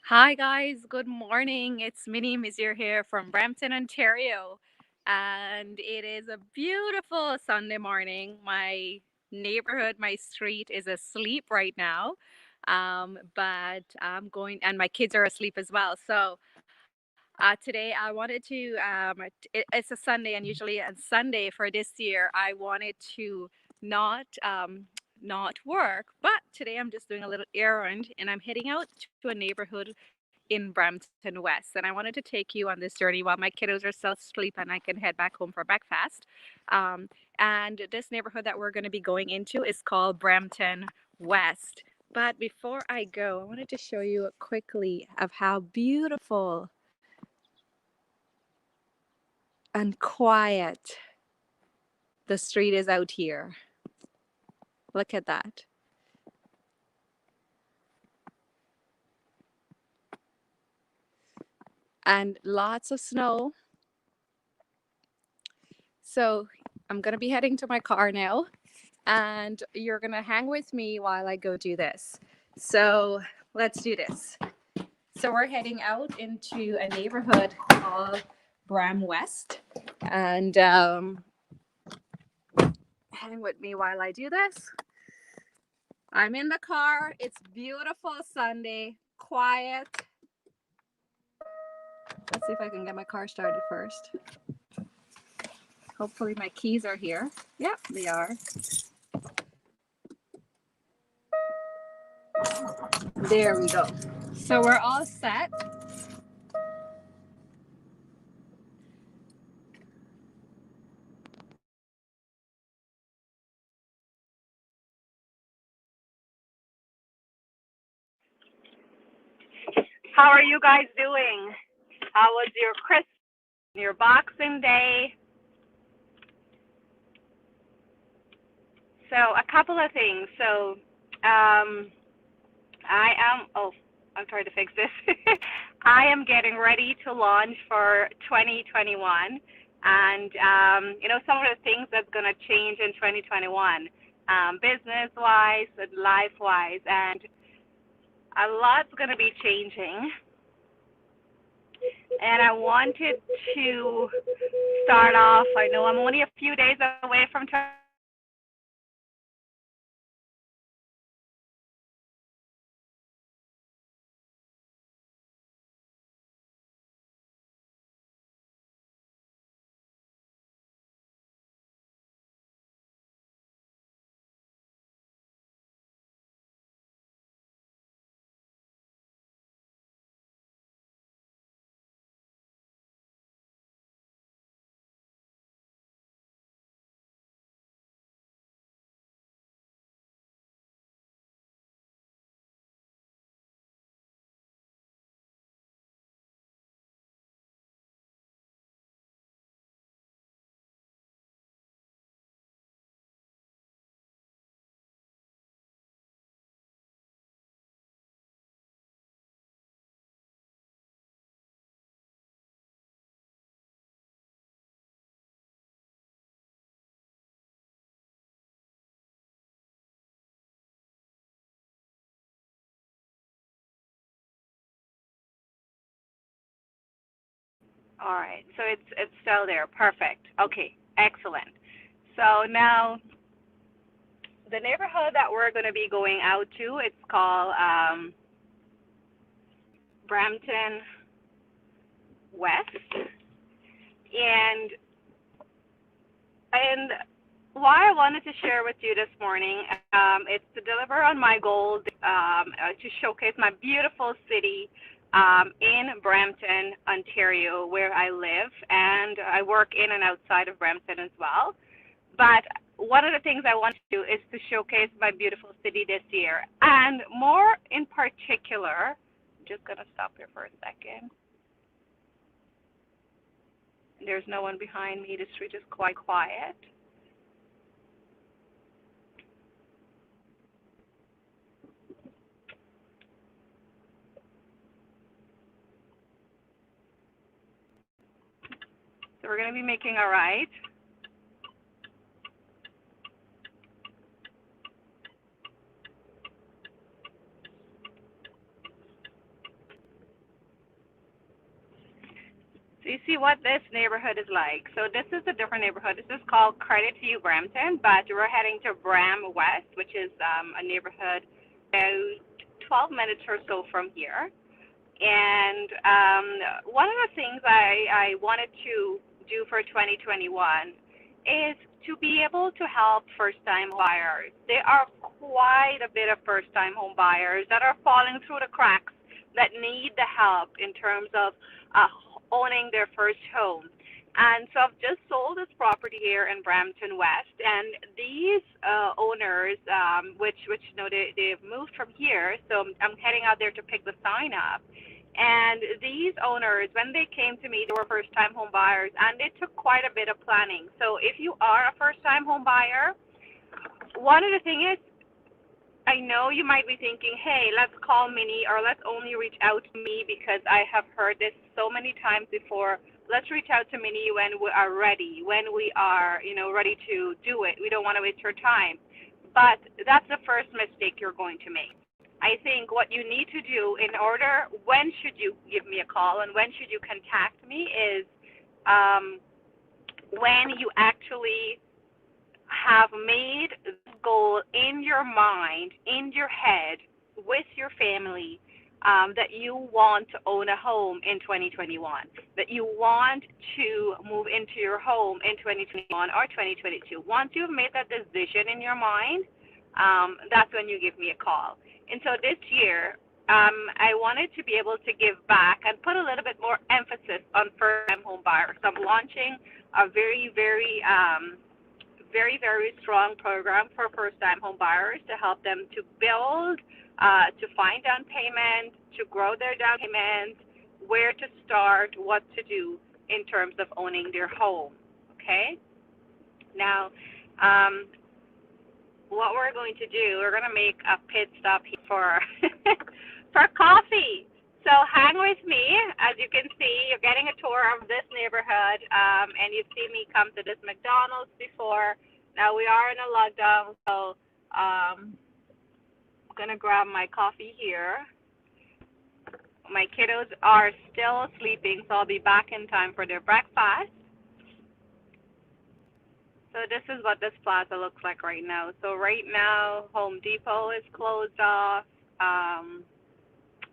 Hi guys, good morning. It's Minnie Misir here from Brampton, Ontario. And it is a beautiful Sunday morning. My neighborhood, my street is asleep right now. But I'm going, and my kids are asleep as well. So today I wanted to, it's a Sunday, and usually on Sunday for this year, I wanted to not not work, but today I'm just doing a little errand and I'm heading out to a neighborhood in Brampton West. And I wanted to take you on this journey while my kiddos are still asleep and I can head back home for breakfast. Um, and this neighborhood that we're going to be going into is called Brampton West. But before I go, I wanted to show you quickly of how beautiful and quiet the street is out here. Look at that. And lots of snow. So I'm going to be heading to my car now, and you're going to hang with me while I go do this. So let's do this. So we're heading out into a neighborhood called Bram West, and hang with me while I do this. I'm in the car. It's beautiful Sunday, quiet. Let's see if I can get my car started first. Hopefully my keys are here. Yep, they are. There we go. So we're all set. How are you guys doing? How was your Christmas, your Boxing Day? So a couple of things. I am. Oh, I'm trying to fix this. I am getting ready to launch for 2021, and some of the things that's going to change in 2021, business-wise and life-wise, and a lot's going to be changing. And I wanted to start off. I know I'm only a few days away from All right, so it's still there. Perfect. Okay, excellent. So now the neighborhood that we're going to be going out to, it's called Brampton West, and and why I wanted to share with you this morning, it's to deliver on my goal to showcase my beautiful city in Brampton, Ontario, where I live, and I work in and outside of Brampton as well. But one of the things I want to do is to showcase my beautiful city this year, and more in particular, I'm just going to stop here for a second. There's no one behind me. The street is quite quiet. So we're going to be making a right. you see what this neighborhood is like. So this is a different neighborhood. This is called Credit View Brampton, but we're heading to Bram West, which is a neighborhood about 12 minutes or so from here. And one of the things I wanted to do for 2021 is to be able to help first-time buyers. There are quite a bit of first-time home buyers that are falling through the cracks that need the help in terms of owning their first home. And so I've just sold this property here in Brampton West, and these owners, which you know they've moved from here, so I'm heading out there to pick the sign up. And these owners, when they came to me, they were first-time home buyers, and it took quite a bit of planning. So if you are a first-time home buyer, one of the things is, I know you might be thinking, hey, let's call Minnie, or let's only reach out to me because I have heard this so many times before. Let's reach out to Minnie when we are ready, when we are, ready to do it. We don't want to waste your time. But that's the first mistake you're going to make. I think what you need to do in order, when should you give me a call and when should you contact me is when you actually have made the goal in your mind, in your head, with your family, that you want to own a home in 2021, that you want to move into your home in 2021 or 2022. Once you've made that decision in your mind, that's when you give me a call. And so this year, I wanted to be able to give back and put a little bit more emphasis on first-time home buyers. I'm launching a very, very strong program for first-time home buyers to help them to build, to find down payment, to grow their down payment, where to start, what to do in terms of owning their home. Okay? Now, what we're going to do, we're going to make a pit stop here for for coffee. So hang with me. As you can see, you're getting a tour of this neighborhood, and you've seen me come to this McDonald's before. Now we are in a lockdown, so I'm going to grab my coffee here. My kiddos are still sleeping, so I'll be back in time for their breakfast. So this is what this plaza looks like right now. So right now, Home Depot is closed off.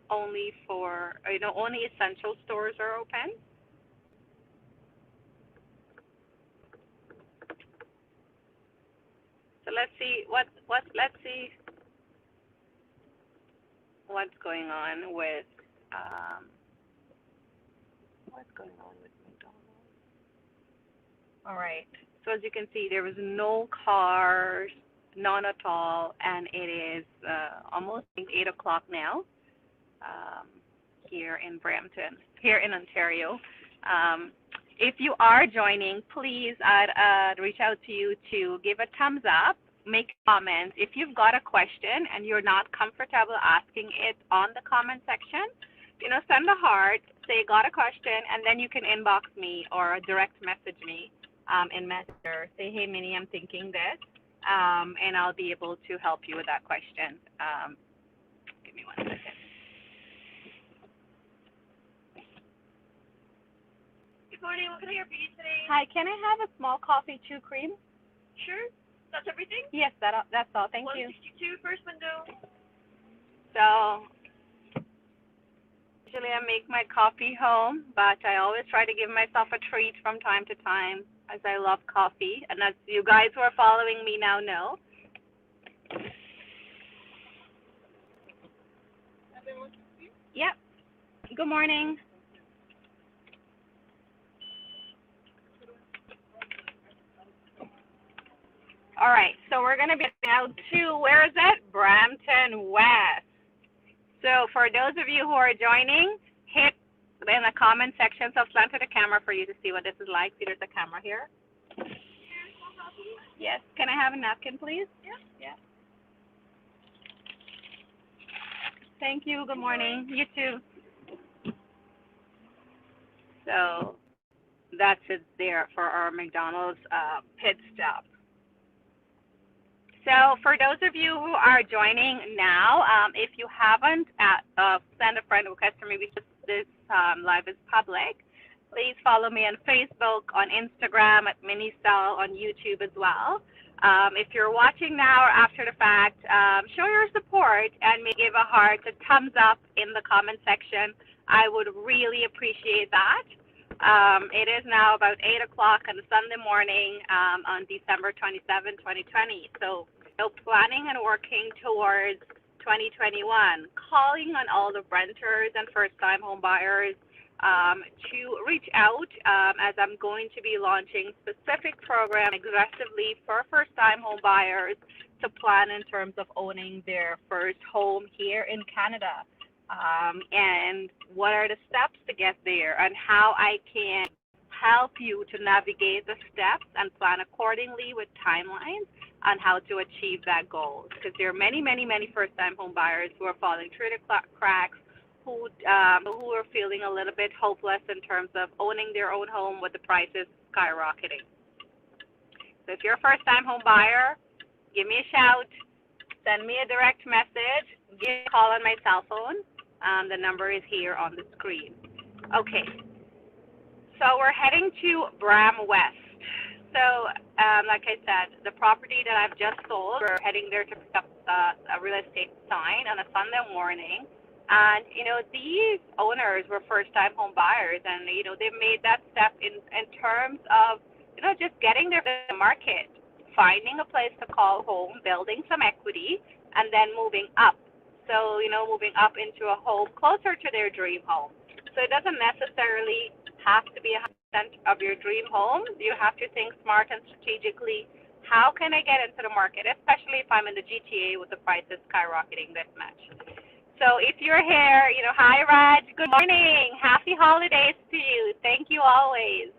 Only for, only essential stores are open. So let's see let's see what's going on with McDonald's. All right. So as you can see, there was no cars, none at all, and it is almost 8 o'clock now here in Brampton, here in Ontario. If you are joining, please, I'd reach out to you to give a thumbs up, make comments. If you've got a question and you're not comfortable asking it on the comment section, send a heart, say got a question, and then you can inbox me or direct message me in Messenger. Say, hey, Minnie, I'm thinking this, and I'll be able to help you with that question. Give me 1 second. Good morning. What can I hear for you today? Hi, can I have a small coffee, 2 cream? Sure. That's everything? Yes, that's all. Thank you. 162, first window. So usually I make my coffee home, but I always try to give myself a treat from time to time, as I love coffee, and as you guys who are following me now know. Yep. Good morning. All right, so we're going to be now to, where is it? Brampton West. So for those of you who are joining, hit in the comment section. So I've slanted the camera for you to see what this is like. See, there's a camera here. Yes. Can I have a napkin, please? Yeah. Thank you. Good morning. You too. So that's it there for our McDonald's pit stop. So for those of you who are joining now, if you haven't send a friend request for me because this live is public, Please follow me on Facebook, on Instagram, at Minisal, on YouTube as well. If you're watching now or after the fact, show your support and maybe give a heart, a thumbs up in the comment section. I would really appreciate that. It is now about 8 o'clock on a Sunday morning on December 27, 2020. So, planning and working towards 2021, calling on all the renters and first-time home buyers to reach out as I'm going to be launching specific programs aggressively for first-time home buyers to plan in terms of owning their first home here in Canada. And what are the steps to get there and how I can help you to navigate the steps and plan accordingly with timelines on how to achieve that goal. Because there are many, many, many first-time home buyers who are falling through the cracks, who are feeling a little bit hopeless in terms of owning their own home with the prices skyrocketing. So if you're a first-time home buyer, give me a shout, send me a direct message, give me a call on my cell phone. The number is here on the screen. Okay, so we're heading to Bram West. So, like I said, the property that I've just sold, we're heading there to pick up a real estate sign on a Sunday morning. And, these owners were first-time home buyers, and, they've made that step in terms of, just getting their market, finding a place to call home, building some equity, and then moving up. So, moving up into a home closer to their dream home. So it doesn't necessarily have to be 100% of your dream home. You have to think smart and strategically, how can I get into the market, especially if I'm in the GTA with the prices skyrocketing this much. So if you're here, hi Raj, good morning. Happy holidays to you. Thank you always.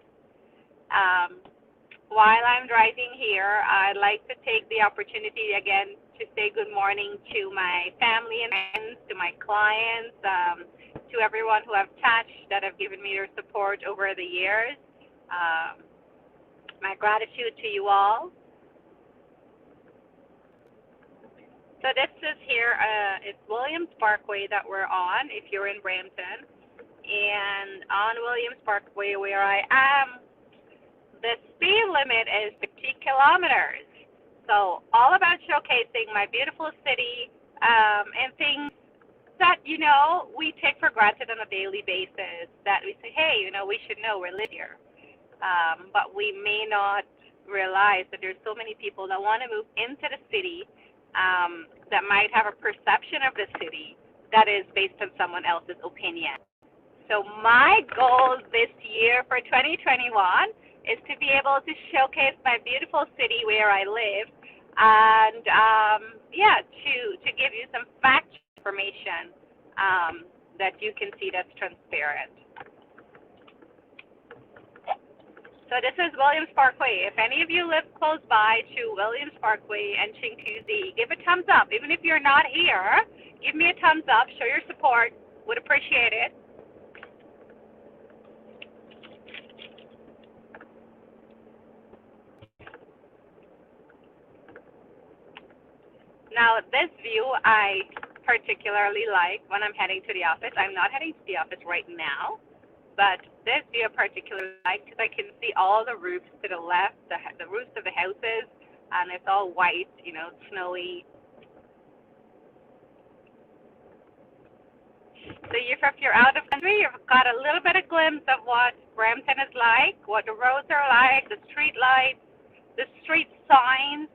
While I'm driving here, I'd like to take the opportunity again to say good morning to my family and friends, to my clients, to everyone who have touched, that have given me their support over the years. My gratitude to you all. So this is here, it's Williams Parkway that we're on if you're in Brampton. And on Williams Parkway where I am, the speed limit is 50 kilometers. So all about showcasing my beautiful city and things that, we take for granted on a daily basis, that we say, hey, we should know we live here. But we may not realize that there's so many people that want to move into the city that might have a perception of the city that is based on someone else's opinion. So my goal this year for 2021 is to be able to showcase my beautiful city where I live and, to give you some fact information that you can see that's transparent. So this is Williams Parkway. If any of you live close by to Williams Parkway and Chinguacousy, give a thumbs up. Even if you're not here, give me a thumbs up. Show your support. Would appreciate it. Now, this view I particularly like when I'm heading to the office. I'm not heading to the office right now, but this view I particularly like because I can see all the roofs to the left, the roofs of the houses, and it's all white, snowy. So if you're out of country, you've got a little bit of glimpse of what Brampton is like, what the roads are like, the street lights, the street signs.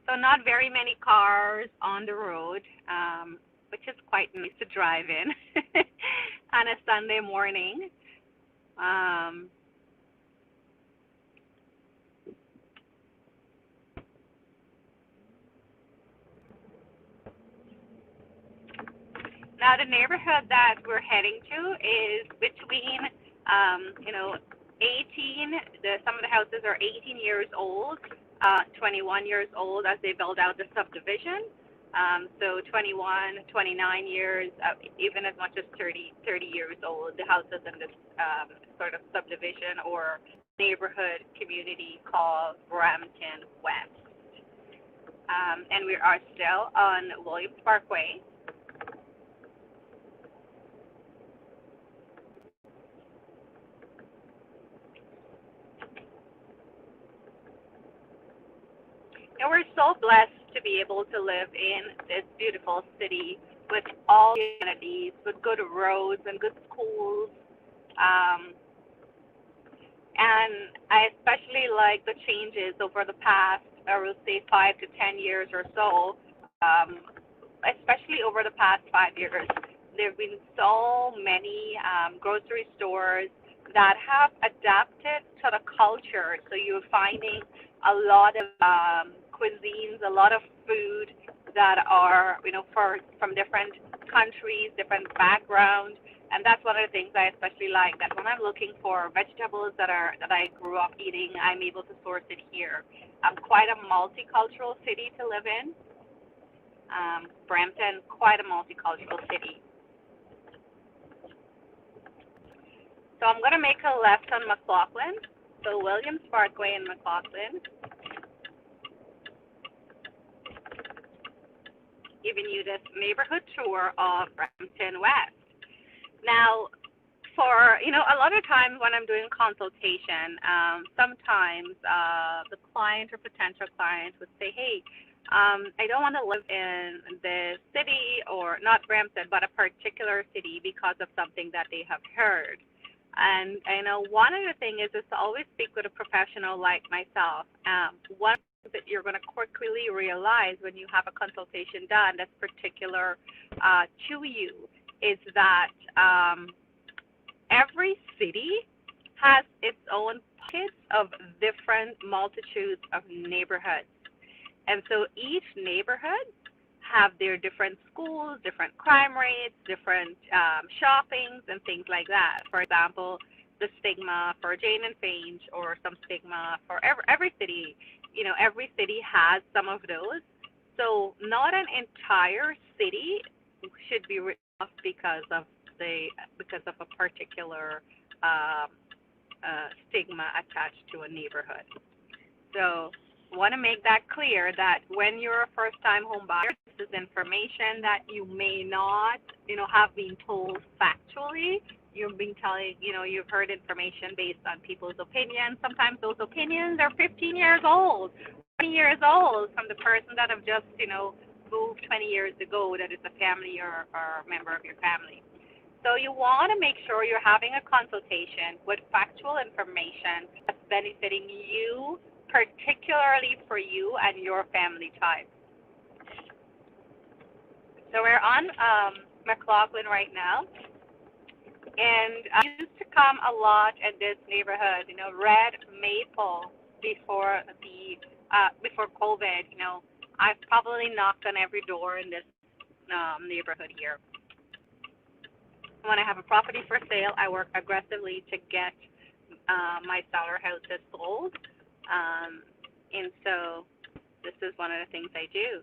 So not very many cars on the road, which is quite nice to drive in on a Sunday morning. Now the neighborhood that we're heading to is between, some of the houses are 18 years old, 21 years old as they build out the subdivision. So 21, 29 years, even as much as 30 years old, the houses in this sort of subdivision or neighborhood community called Brampton West. And we are still on Williams Parkway. And we're so blessed to be able to live in this beautiful city with all the amenities, with good roads and good schools. Um, and I especially like the changes over the past, I would say, 5 to 10 years or so. Especially over the past 5 years, there have been so many grocery stores that have adapted to the culture. So you're finding a lot of cuisines, a lot of food that are, from different countries, different backgrounds. And that's one of the things I especially like. That when I'm looking for vegetables that I grew up eating, I'm able to source it here. Quite a multicultural city to live in. Brampton, quite a multicultural city. So I'm going to make a left on McLaughlin. So Williams Parkway and McLaughlin, giving you this neighborhood tour of Brampton West. Now, for, a lot of times when I'm doing consultation, sometimes the client or potential client would say, hey, I don't want to live in the city, or not Brampton, but a particular city because of something that they have heard. And I know one of the things is to always speak with a professional like myself. One thing that you're going to quickly realize when you have a consultation done that's particular to you is that every city has its own pockets of different multitudes of neighborhoods. And so each neighborhood have their different schools, different crime rates, different shoppings, and things like that. For example, the stigma for Jane and Finch, or some stigma for every city. Every city has some of those. So not an entire city should be written off because of a particular stigma attached to a neighborhood. So want to make that clear that when you're a first-time home buyer, this is information that you may not, have been told factually. You've been you've heard information based on people's opinions. Sometimes those opinions are 15 years old, 20 years old from the person that have just, moved 20 years ago, that is a family or a member of your family. So you want to make sure you're having a consultation with factual information that's benefiting you, particularly for you and your family type. So we're on McLaughlin right now, and I used to come a lot in this neighborhood. Red Maple before COVID. I've probably knocked on every door in this neighborhood here. When I have a property for sale, I work aggressively to get my seller houses sold. And so this is one of the things I do.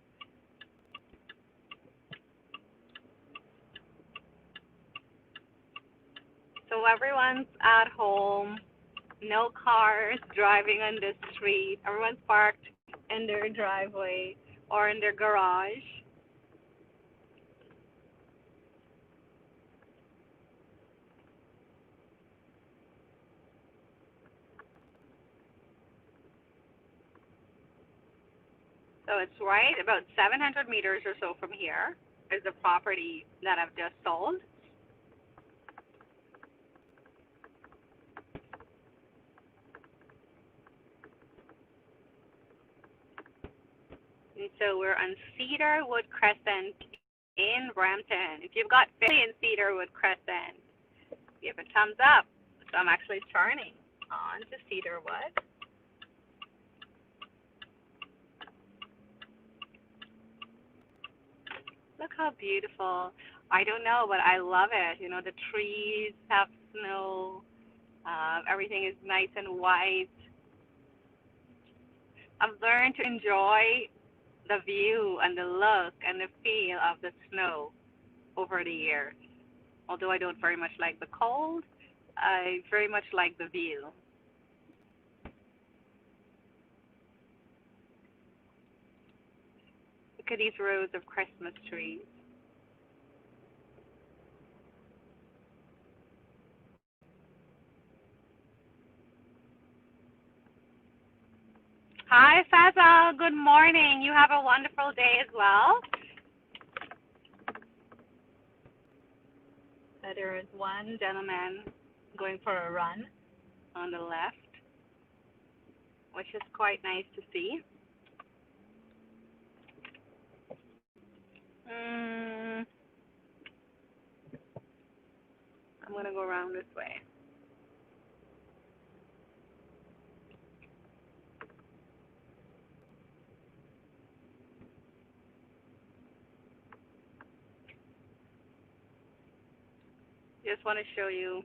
So everyone's at home, no cars driving on the street. Everyone's parked in their driveway or in their garage. So it's right about 700 meters or so from here is the property that I've just sold. And so we're on Cedarwood Crescent in Brampton. If you've got Ferry in Cedarwood Crescent, give a thumbs up. So I'm actually turning on to Cedarwood. Look how beautiful. I don't know, but I love it. The trees have snow. Everything is nice and white. I've learned to enjoy the view and the look and the feel of the snow over the years. Although I don't very much like the cold, I very much like the view. Look at these rows of Christmas trees. Hi, Fazal. Good morning. You have a wonderful day as well. There is one gentleman going for a run on the left, which is quite nice to see. I'm going to go around this way. Just want to show you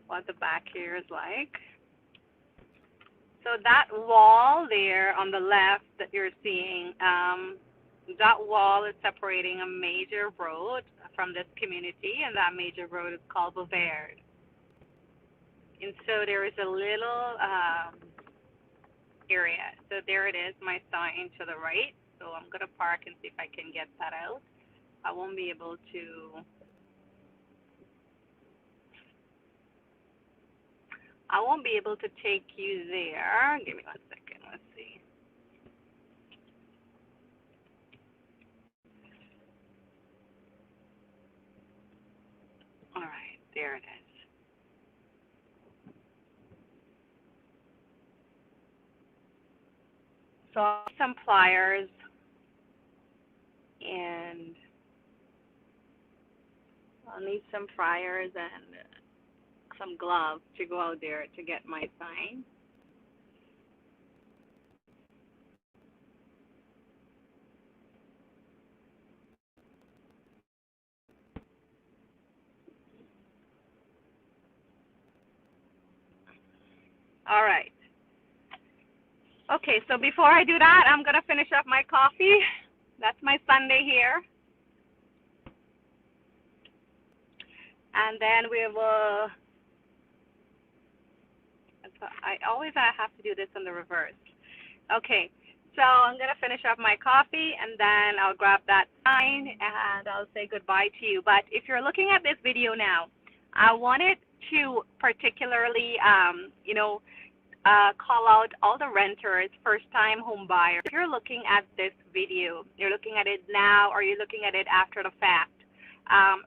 what the back here is like. So that wall there on the left that you're seeing, that wall is separating a major road from this community, and that major road is called Bouvard. And so there is a little area. So there it is, my sign to the right. So I'm going to park and see if I can get that out. I won't be able to. I won't be able to take you there. Give me 1 second. Let's see. All right, there it is. So I'll need some pliers and I'll need some pliers and some gloves to go out there to get my sign. All right. Okay, so before I do that, I'm going to finish up my coffee. That's my Sunday here. And then we will, I always have to do this in the reverse. Okay, so I'm going to finish up my coffee and then I'll grab that sign and I'll say goodbye to you. But if you're looking at this video now, I wanted to particularly, call out all the renters, first-time home buyers. If you're looking at this video, you're looking at it now or you're looking at it after the fact,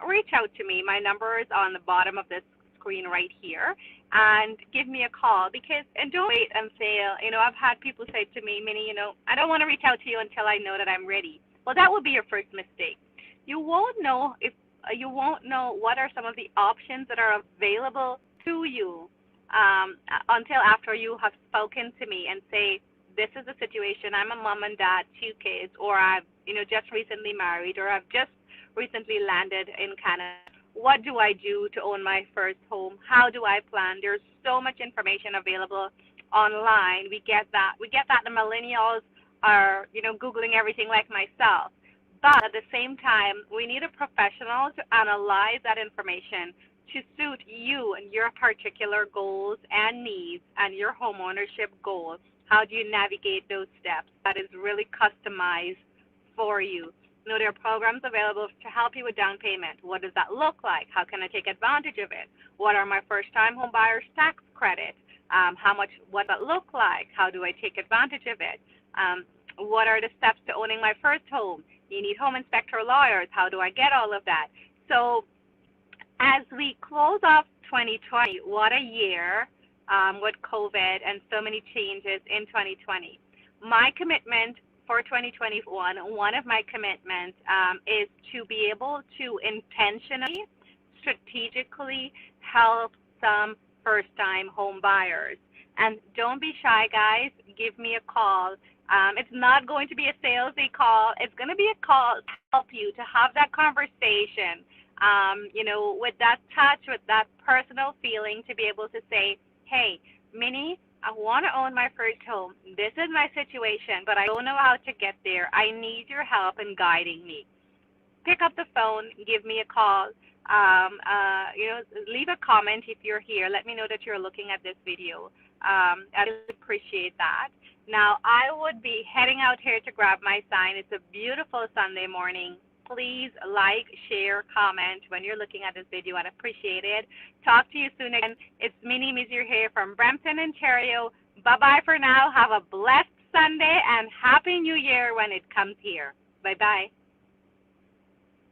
reach out to me. My number is on the bottom of this screen right here, and give me a call and don't wait until, I've had people say to me, Minnie, I don't want to reach out to you until I know that I'm ready. Well, that would be your first mistake. You won't know what are some of the options that are available to you until after you have spoken to me and say, this is the situation. I'm a mom and dad, 2 kids, or I've, just recently married, or I've just recently landed in Canada. What do I do to own my first home? How do I plan? There's so much information available online. We get that. The millennials are, Googling everything like myself. But at the same time, we need a professional to analyze that information to suit you and your particular goals and needs and your home ownership goals. How do you navigate those steps? That is really customized for you. There are programs available to help you with down payment. What does that look like? How can I take advantage of it? What are my first-time home buyers tax credit? What does that look like? How do I take advantage of it? What are the steps to owning my first home? You need home inspector lawyers. How do I get all of that? So as we close off 2020, what a year with COVID and so many changes in 2020. My commitment for 2021, one of my commitments is to be able to intentionally, strategically help some first-time home buyers. And don't be shy, guys. Give me a call. It's not going to be a salesy call. It's going to be a call to help you to have that conversation, with that touch, with that personal feeling, to be able to say, hey, Minnie, I want to own my first home. This is my situation, but I don't know how to get there. I need your help in guiding me. Pick up the phone, give me a call. leave a comment if you're here. Let me know that you're looking at this video. I really appreciate that. Now, I would be heading out here to grab my sign. It's a beautiful Sunday morning. Please like, share, comment when you're looking at this video. I'd appreciate it. Talk to you soon again. It's Minnie Misir here from Brampton, Ontario. Bye-bye for now. Have a blessed Sunday and Happy New Year when it comes here. Bye-bye.